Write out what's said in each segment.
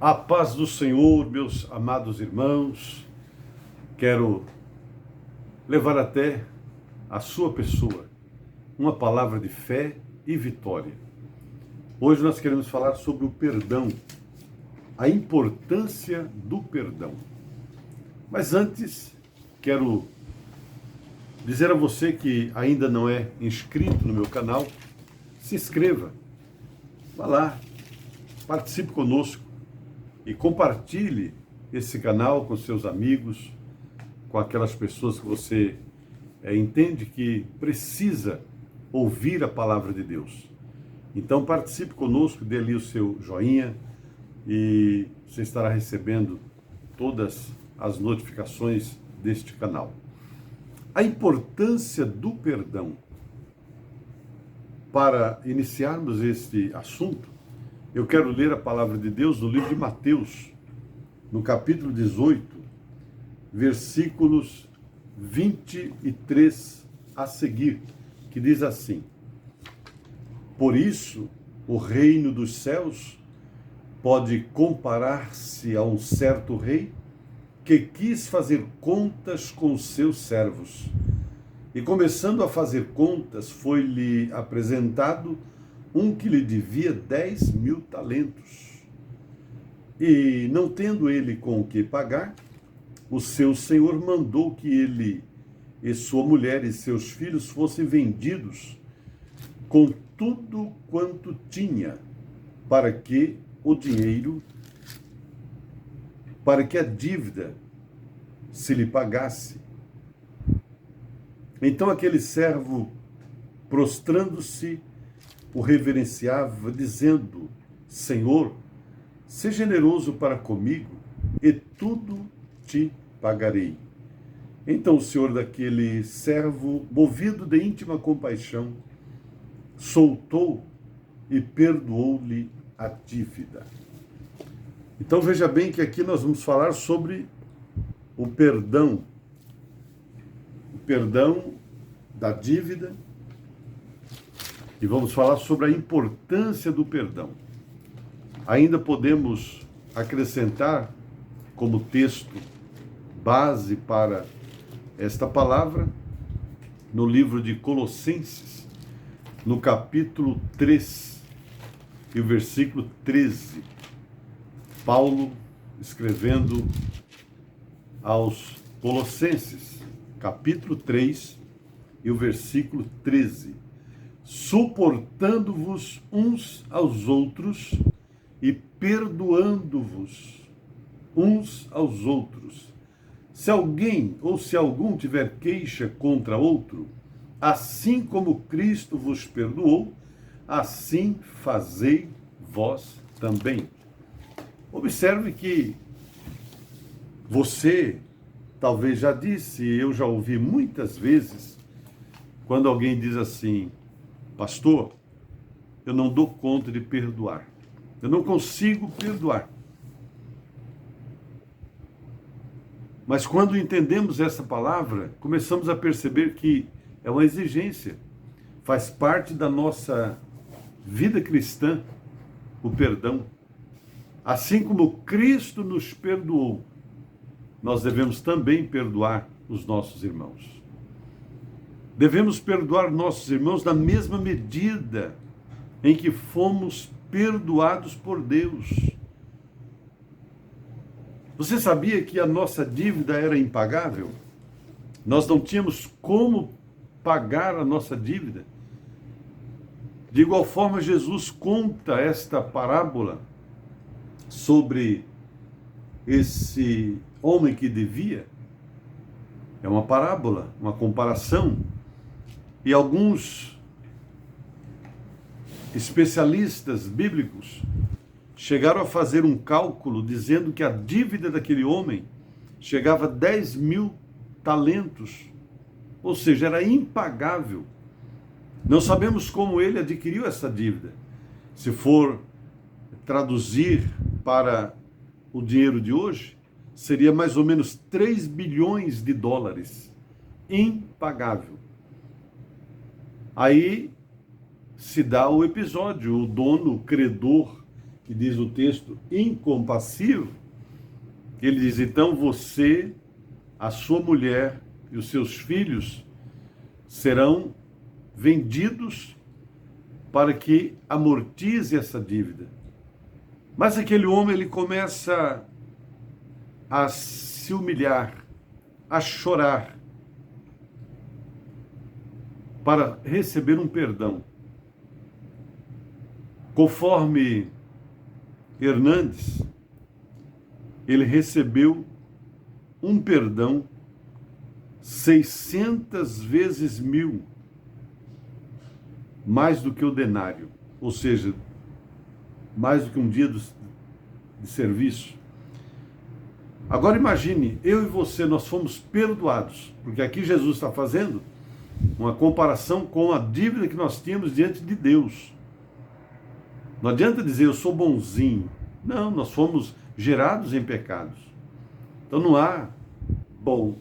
A paz do Senhor, meus amados irmãos, quero levar até a sua pessoa uma palavra de fé e vitória. Hoje nós queremos falar sobre o perdão, a importância do perdão. Mas antes, quero dizer a você que ainda não é inscrito no meu canal, se inscreva, vá lá, participe conosco e compartilhe esse canal com seus amigos, com aquelas pessoas que você entende que precisa ouvir a palavra de Deus. Então participe conosco, dê ali o seu joinha e você estará recebendo todas as notificações deste canal. A importância do perdão. Para iniciarmos este assunto, eu quero ler a palavra de Deus no livro de Mateus, no capítulo 18, versículos 23 a seguir, que diz assim: Por isso, o reino dos céus pode comparar-se a um certo rei que quis fazer contas com seus servos. E começando a fazer contas, foi-lhe apresentado um que lhe devia 10.000 talentos. E não tendo ele com o que pagar, o seu senhor mandou que ele e sua mulher e seus filhos fossem vendidos com tudo quanto tinha, para que a dívida se lhe pagasse. Então aquele servo, prostrando-se, o reverenciava, dizendo: Senhor, seja generoso para comigo, e tudo te pagarei. Então o senhor daquele servo, movido de íntima compaixão, soltou e perdoou-lhe a dívida. Então veja bem que aqui nós vamos falar sobre o perdão da dívida, e vamos falar sobre a importância do perdão. Ainda podemos acrescentar como texto base para esta palavra no livro de Colossenses, no capítulo 3 e o versículo 13. Paulo escrevendo aos Colossenses, capítulo 3 e o versículo 13. Suportando-vos uns aos outros e perdoando-vos uns aos outros. Se alguém ou se algum tiver queixa contra outro, assim como Cristo vos perdoou, assim fazei vós também. Observe que você talvez já disse, eu já ouvi muitas vezes, quando alguém diz assim: Pastor, eu não dou conta de perdoar. Eu não consigo perdoar. Mas quando entendemos essa palavra, começamos a perceber que é uma exigência. Faz parte da nossa vida cristã, o perdão. Assim como Cristo nos perdoou, nós devemos também perdoar os nossos irmãos. Devemos perdoar nossos irmãos na mesma medida em que fomos perdoados por Deus. Você sabia que a nossa dívida era impagável? Nós não tínhamos como pagar a nossa dívida. De igual forma, Jesus conta esta parábola sobre esse homem que devia. É uma parábola, uma comparação. E alguns especialistas bíblicos chegaram a fazer um cálculo dizendo que a dívida daquele homem chegava a 10.000 talentos, ou seja, era impagável. Não sabemos como ele adquiriu essa dívida. Se for traduzir para o dinheiro de hoje, seria mais ou menos 3 bilhões de dólares. Impagável. Aí se dá o episódio, o dono, o credor, que diz o texto, incompassível, ele diz, então você, a sua mulher e os seus filhos serão vendidos para que amortize essa dívida. Mas aquele homem, ele começa a se humilhar, a chorar, para receber um perdão. Conforme Hernandes, ele recebeu um perdão 600 vezes 1000, mais do que o denário, ou seja, mais do que um dia de serviço. Agora imagine, eu e você, nós fomos perdoados, porque aqui Jesus está fazendo uma comparação com a dívida que nós tínhamos diante de Deus. Não adianta dizer eu sou bonzinho. Não, nós fomos gerados em pecados. Então não há bom,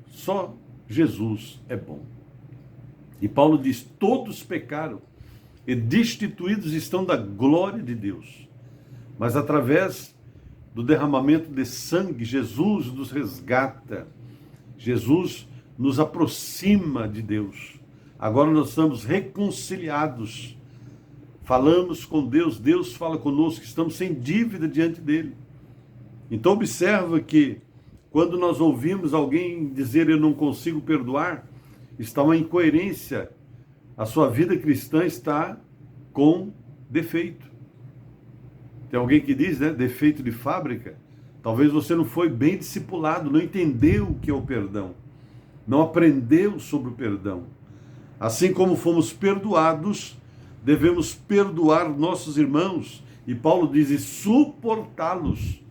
só Jesus é bom. E Paulo diz, todos pecaram e destituídos estão da glória de Deus. Mas através do derramamento de sangue, Jesus nos resgata. Jesus nos aproxima de Deus. Agora nós estamos reconciliados. Falamos com Deus, Deus fala conosco, estamos sem dívida diante dele. Então observa que quando nós ouvimos alguém dizer eu não consigo perdoar, está uma incoerência. A sua vida cristã está com defeito. Tem alguém que diz, né, defeito de fábrica. Talvez você não foi bem discipulado, não entendeu o que é o perdão, não aprendeu sobre o perdão. Assim como fomos perdoados, devemos perdoar nossos irmãos. E Paulo diz, e suportá-los.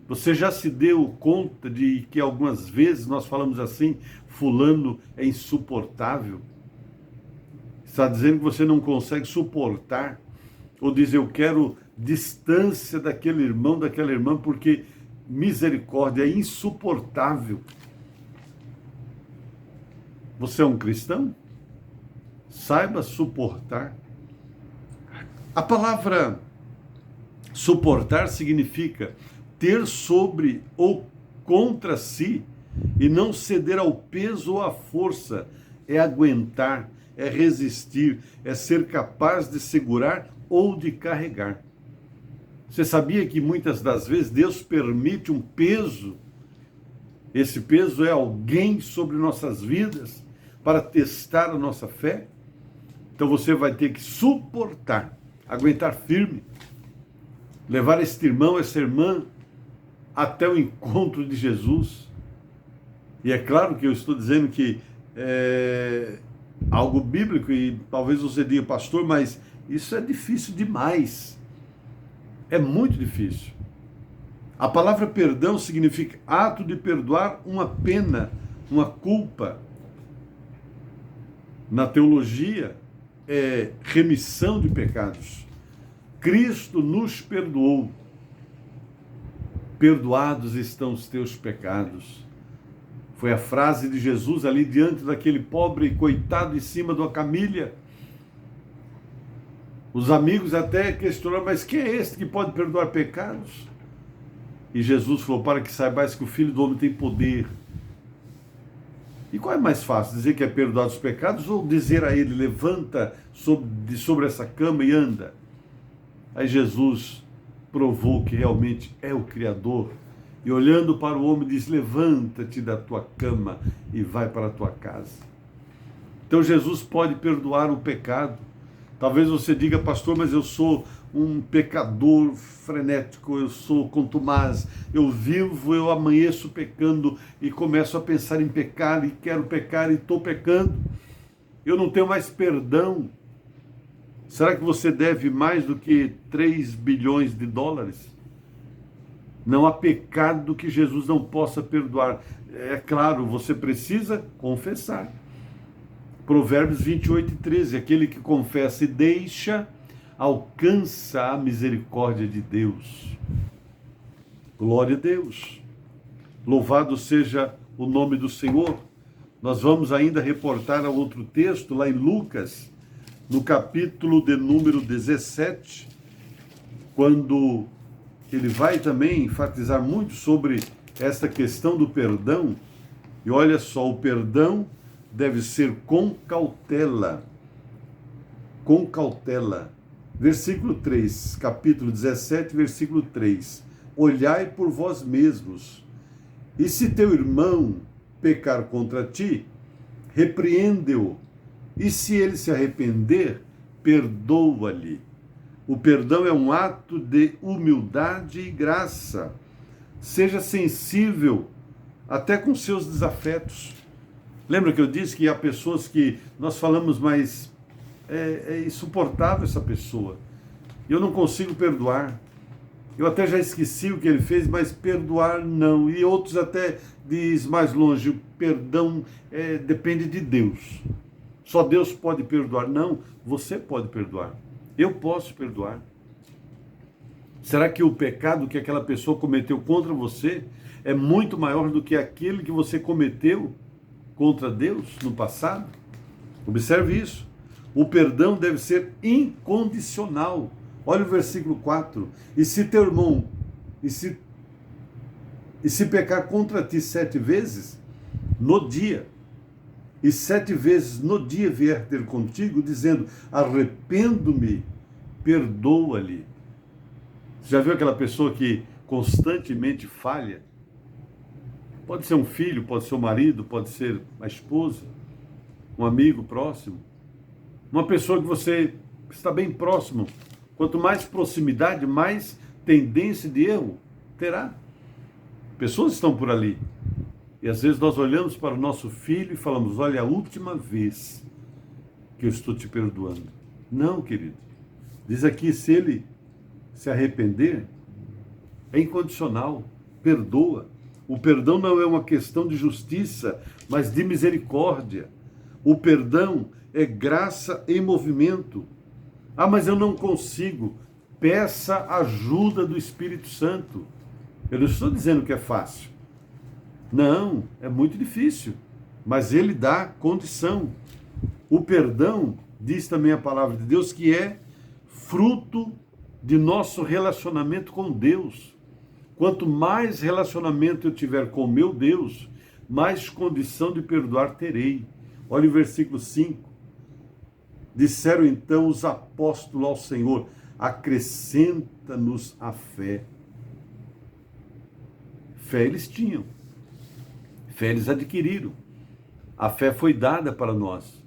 Você já se deu conta de que algumas vezes nós falamos assim, fulano é insuportável? Está dizendo que você não consegue suportar, ou diz, eu quero distância daquele irmão, daquela irmã, porque misericórdia é insuportável. Você é um cristão? Saiba suportar. A palavra suportar significa ter sobre ou contra si e não ceder ao peso ou à força. É aguentar, é resistir, é ser capaz de segurar ou de carregar. Você sabia que muitas das vezes Deus permite um peso? Esse peso é alguém sobre nossas vidas para testar a nossa fé? Então você vai ter que suportar, aguentar firme, levar este irmão, essa irmã até o encontro de Jesus. E é claro que eu estou dizendo que é algo bíblico e talvez você diga, pastor, mas isso é difícil demais. É muito difícil. A palavra perdão significa ato de perdoar uma pena, uma culpa. Na teologia, é remissão de pecados. Cristo nos perdoou. Perdoados estão os teus pecados. Foi a frase de Jesus ali diante daquele pobre coitado em cima de uma camilha. Os amigos até questionaram, mas quem é este que pode perdoar pecados? E Jesus falou, para que saibais que o Filho do Homem tem poder. E qual é mais fácil, dizer que é perdoar os pecados ou dizer a ele, levanta sobre essa cama e anda? Aí Jesus provou que realmente é o Criador. E olhando para o homem diz, levanta-te da tua cama e vai para a tua casa. Então Jesus pode perdoar o pecado. Talvez você diga, pastor, mas eu sou um pecador frenético, eu sou contumaz, eu vivo, eu amanheço pecando e começo a pensar em pecar e quero pecar e estou pecando. Eu não tenho mais perdão. Será que você deve mais do que 3 bilhões de dólares? Não há pecado que Jesus não possa perdoar. É claro, você precisa confessar. Provérbios 28:13, aquele que confessa e deixa, alcança a misericórdia de Deus. Glória a Deus. Louvado seja o nome do Senhor. Nós vamos ainda reportar a outro texto, lá em Lucas, no capítulo de número 17, quando ele vai também enfatizar muito sobre esta questão do perdão. E olha só, o perdão deve ser com cautela. Com cautela. Versículo 3, capítulo 17, versículo 3. Olhai por vós mesmos, e se teu irmão pecar contra ti, repreende-o, e se ele se arrepender, perdoa-lhe. O perdão é um ato de humildade e graça. Seja sensível até com seus desafetos. Lembra que eu disse que há pessoas que nós falamos, mas é insuportável essa pessoa. Eu não consigo perdoar. Eu até já esqueci o que ele fez, mas perdoar não. E outros até diz mais longe, o perdão depende de Deus. Só Deus pode perdoar. Não, você pode perdoar. Eu posso perdoar. Será que o pecado que aquela pessoa cometeu contra você é muito maior do que aquele que você cometeu contra Deus no passado? Observe isso. O perdão deve ser incondicional. Olha o versículo 4. E se teu irmão, e se pecar contra ti 7 vezes no dia, e 7 vezes no dia vier ter contigo, dizendo, arrependo-me, perdoa-lhe. Você já viu aquela pessoa que constantemente falha? Pode ser um filho, pode ser um marido, pode ser a esposa, um amigo próximo, uma pessoa que você está bem próximo. Quanto mais proximidade, mais tendência de erro terá. Pessoas estão por ali. E às vezes nós olhamos para o nosso filho e falamos, olha, a última vez que eu estou te perdoando. Não, querido. Diz aqui, se ele se arrepender, é incondicional. Perdoa. O perdão não é uma questão de justiça, mas de misericórdia. O perdão é graça em movimento. Ah, mas eu não consigo. Peça ajuda do Espírito Santo. Eu não estou dizendo que é fácil. Não, é muito difícil. Mas ele dá condição. O perdão, diz também a palavra de Deus, que é fruto de nosso relacionamento com Deus. Quanto mais relacionamento eu tiver com meu Deus, mais condição de perdoar terei. Olha o versículo 5. Disseram então os apóstolos ao Senhor, acrescenta-nos a fé. Fé eles tinham. Fé eles adquiriram. A fé foi dada para nós.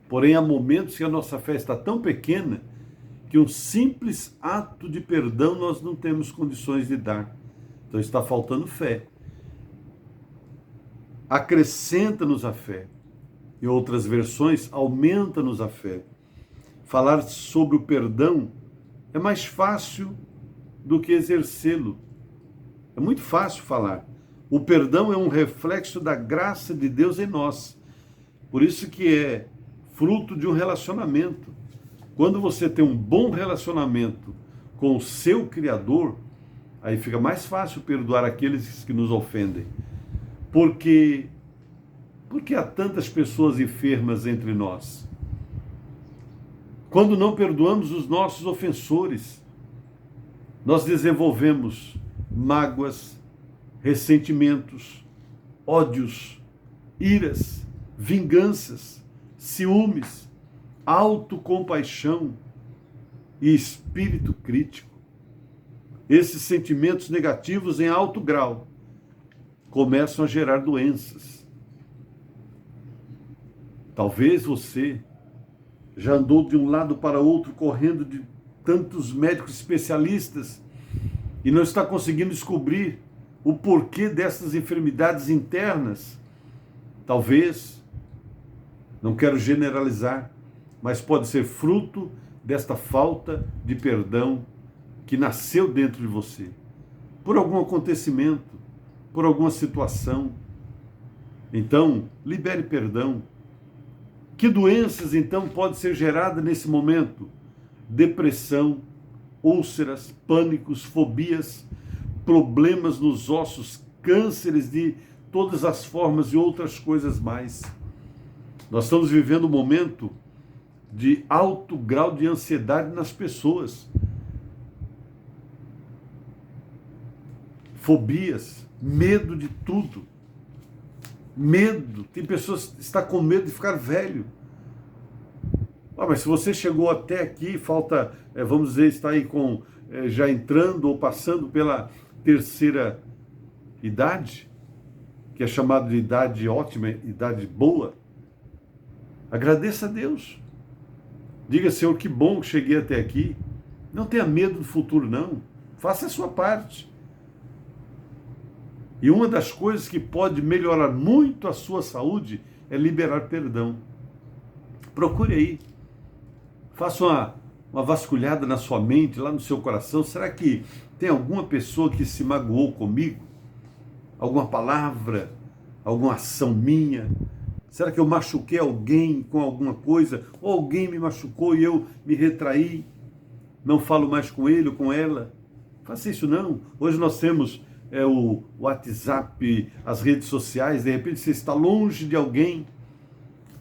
Porém, há momentos que a nossa fé está tão pequena que um simples ato de perdão nós não temos condições de dar. Então está faltando fé. Acrescenta-nos a fé. Em outras versões, aumenta-nos a fé. Falar sobre o perdão é mais fácil do que exercê-lo. É muito fácil falar. O perdão é um reflexo da graça de Deus em nós. Por isso que é fruto de um relacionamento. Quando você tem um bom relacionamento com o seu Criador, aí fica mais fácil perdoar aqueles que nos ofendem. Porque há tantas pessoas enfermas entre nós? Quando não perdoamos os nossos ofensores, nós desenvolvemos mágoas, ressentimentos, ódios, iras, vinganças, ciúmes, autocompaixão e espírito crítico. Esses sentimentos negativos em alto grau começam a gerar doenças. Talvez você já andou de um lado para outro, correndo de tantos médicos especialistas e não está conseguindo descobrir o porquê dessas enfermidades internas. Talvez, não quero generalizar, mas pode ser fruto desta falta de perdão que nasceu dentro de você, por algum acontecimento, por alguma situação. Então, libere perdão. Que doenças, então, podem ser geradas nesse momento? Depressão, úlceras, pânicos, fobias, problemas nos ossos, cânceres de todas as formas e outras coisas mais. Nós estamos vivendo um momento de alto grau de ansiedade nas pessoas. fobias, medo de tudo. Medo. Tem pessoas que estão com medo de ficar velho. Mas se você chegou até aqui, falta, vamos dizer, está aí já entrando ou passando pela terceira idade, que é chamada de idade ótima, idade boa, agradeça a Deus. Diga, Senhor, que bom que cheguei até aqui. Não tenha medo do futuro, não. Faça a sua parte. E uma das coisas que pode melhorar muito a sua saúde é liberar perdão. Procure aí. Faça uma vasculhada na sua mente, lá no seu coração. Será que tem alguma pessoa que se magoou comigo? Alguma palavra? Alguma ação minha? Será que eu machuquei alguém com alguma coisa? Ou alguém me machucou e eu me retraí? Não falo mais com ele ou com ela? Faça isso não. Hoje nós temos o WhatsApp, as redes sociais. De repente você está longe de alguém,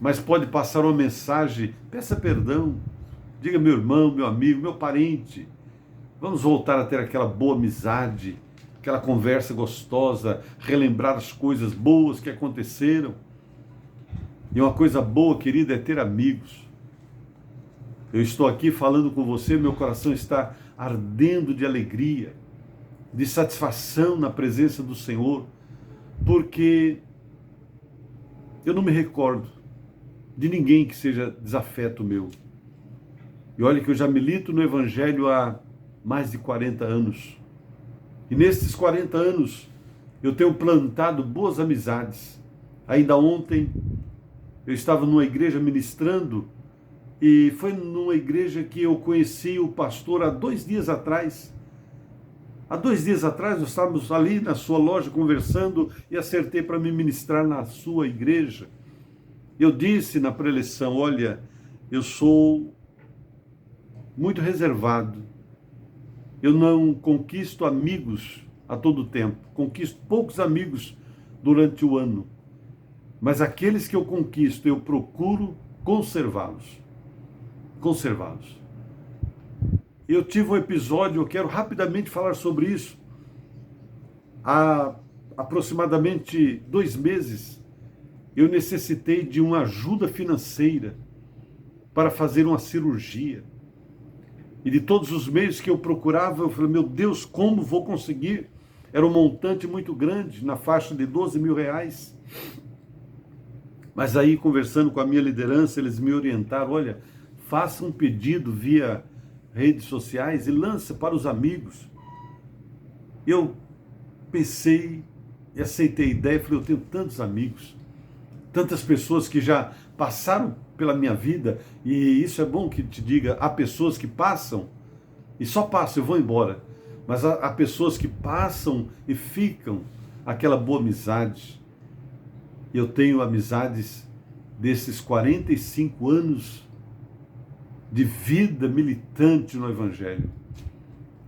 mas pode passar uma mensagem. Peça perdão. Diga, meu irmão, meu amigo, meu parente, vamos voltar a ter aquela boa amizade, aquela conversa gostosa, relembrar as coisas boas que aconteceram. E uma coisa boa, querida, é ter amigos. Eu estou aqui falando com você, meu coração está ardendo de alegria, de satisfação na presença do Senhor, porque eu não me recordo de ninguém que seja desafeto meu. E olha que eu já milito no Evangelho há mais de 40 anos. E nesses 40 anos eu tenho plantado boas amizades. Ainda ontem eu estava numa igreja ministrando e foi numa igreja que eu conheci o pastor há 2 dias atrás. Há 2 dias atrás nós estávamos ali na sua loja conversando e acertei para me ministrar na sua igreja. Eu disse na preleção, olha, eu sou muito reservado. Eu não conquisto amigos a todo tempo. Conquisto poucos amigos durante o ano. Mas aqueles que eu conquisto, eu procuro conservá-los. Conservá-los. Eu tive um episódio, eu quero rapidamente falar sobre isso. Há aproximadamente 2 meses, eu necessitei de uma ajuda financeira para fazer uma cirurgia. E de todos os meios que eu procurava, eu falei, meu Deus, como vou conseguir? Era um montante muito grande, na faixa de 12 mil reais. Mas aí, conversando com a minha liderança, eles me orientaram, olha, faça um pedido via redes sociais e lance para os amigos. Eu pensei e aceitei a ideia, falei, eu tenho tantos amigos, tantas pessoas que já passaram pela minha vida, e isso é bom que te diga, há pessoas que passam, e só passam e vão embora, mas há pessoas que passam e ficam, aquela boa amizade. Eu tenho amizades desses 45 anos de vida militante no Evangelho,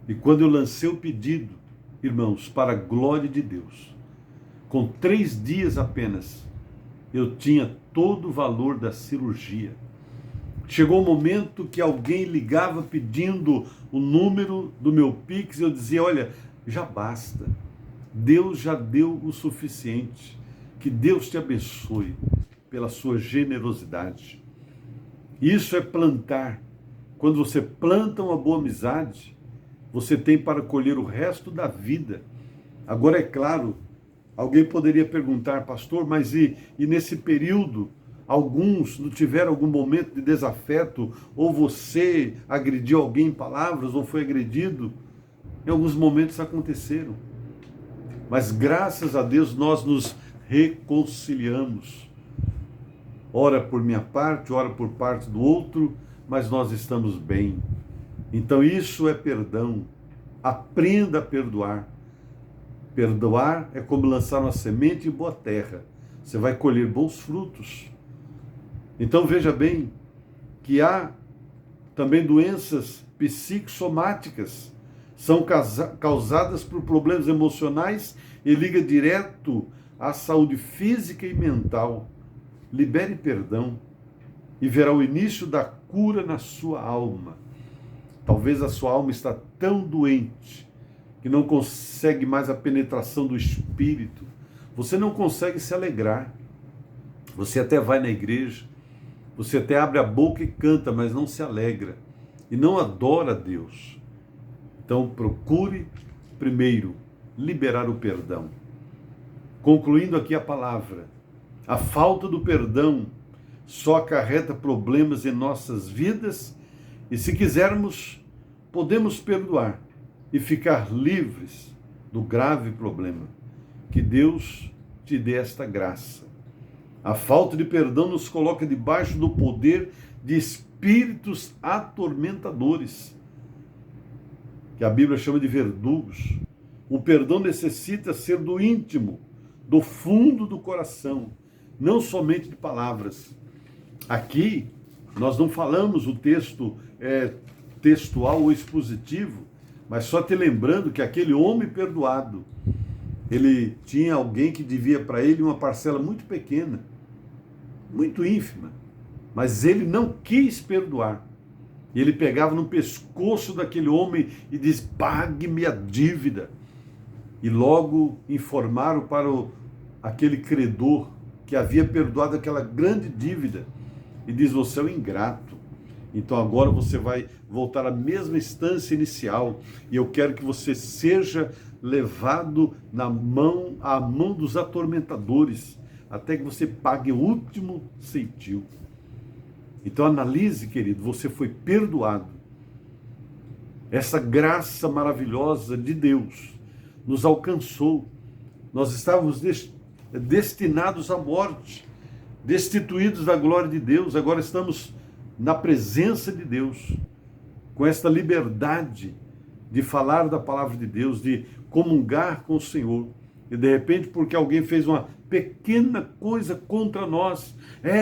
e quando eu lancei o pedido, irmãos, para a glória de Deus, com 3 dias apenas, eu tinha todo o valor da cirurgia. Chegou o momento que alguém ligava pedindo o número do meu Pix e eu dizia, olha, já basta. Deus já deu o suficiente. Que Deus te abençoe pela sua generosidade. Isso é plantar. Quando você planta uma boa amizade, você tem para colher o resto da vida. Agora, é claro, alguém poderia perguntar, pastor, mas e nesse período, alguns não tiveram algum momento de desafeto, ou você agrediu alguém em palavras, ou foi agredido? Em alguns momentos aconteceram. Mas graças a Deus nós nos reconciliamos. Ora por minha parte, ora por parte do outro, mas nós estamos bem. Então isso é perdão. Aprenda a perdoar. Perdoar é como lançar uma semente em boa terra. Você vai colher bons frutos. Então veja bem que há também doenças psicossomáticas. São causadas por problemas emocionais e liga direto à saúde física e mental. Libere perdão e verá o início da cura na sua alma. Talvez a sua alma está tão doente que não consegue mais a penetração do Espírito. Você não consegue se alegrar. Você até vai na igreja, você até abre a boca e canta, mas não se alegra e não adora a Deus. Então procure primeiro liberar o perdão. Concluindo aqui a palavra, a falta do perdão só acarreta problemas em nossas vidas e, se quisermos, podemos perdoar e ficar livres do grave problema. Que Deus te dê esta graça. A falta de perdão nos coloca debaixo do poder de espíritos atormentadores, que a Bíblia chama de verdugos. O perdão necessita ser do íntimo, do fundo do coração, não somente de palavras. Aqui, nós não falamos o texto textual ou expositivo, mas só te lembrando que aquele homem perdoado, ele tinha alguém que devia para ele uma parcela muito pequena, muito ínfima, mas ele não quis perdoar. E ele pegava no pescoço daquele homem e diz: pague-me a dívida. E logo informaram para aquele credor que havia perdoado aquela grande dívida e diz: você é um ingrato, então agora você vai voltar à mesma instância inicial e eu quero que você seja levado à mão dos atormentadores até que você pague o último centil. Então analise, querido, você foi perdoado. Essa graça maravilhosa de Deus nos alcançou. Nós estávamos destinados à morte, destituídos da glória de Deus. Agora estamos na presença de Deus, com esta liberdade de falar da palavra de Deus, de comungar com o Senhor. E de repente, porque alguém fez uma pequena coisa contra nós,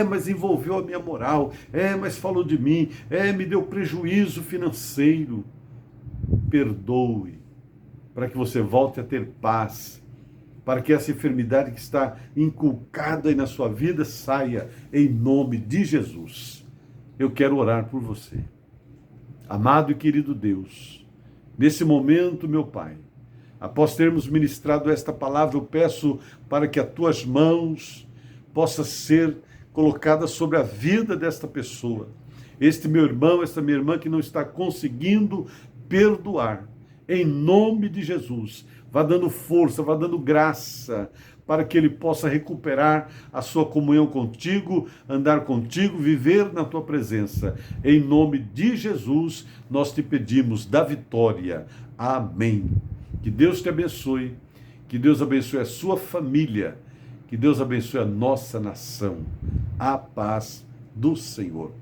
mas envolveu a minha moral, mas falou de mim, me deu prejuízo financeiro. Perdoe, para que você volte a ter paz, para que essa enfermidade que está inculcada aí na sua vida saia em nome de Jesus. Eu quero orar por você. Amado e querido Deus, nesse momento, meu Pai, após termos ministrado esta palavra, eu peço para que as tuas mãos possam ser colocadas sobre a vida desta pessoa. Este meu irmão, esta minha irmã que não está conseguindo perdoar, em nome de Jesus, vá dando força, vá dando graça, para que ele possa recuperar a sua comunhão contigo, andar contigo, viver na tua presença. Em nome de Jesus, nós te pedimos da vitória. Amém. Que Deus te abençoe, que Deus abençoe a sua família, que Deus abençoe a nossa nação. A paz do Senhor.